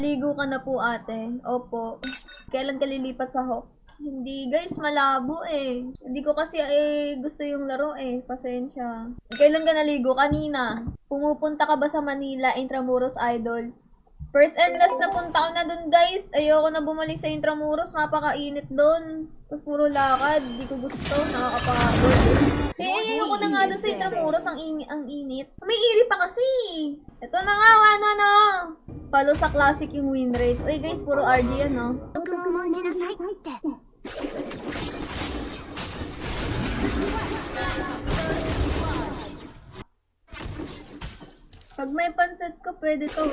Ligo ka na po ate. Opo. Kailan ka lilipat sa Hawk? Hindi guys, malabo eh. Hindi ko kasi gusto yung laro eh. Pasensya. Kailan ka naligo? Kanina. Pumupunta ka ba sa Manila, Intramuros Idol? First and last na punta ko na dun guys. Ayoko na bumalik sa Intramuros. Napakainit dun. Tapos puro lakad. Di ko gusto. Nakakapagod. Ayoko na nga dun sa Intramuros. Ang init. May iri pa kasi. Ito na nga, ano. Palo sa classic yung win rate. Uy guys, puro RG yan no. Pag may pansit ka, pwede to.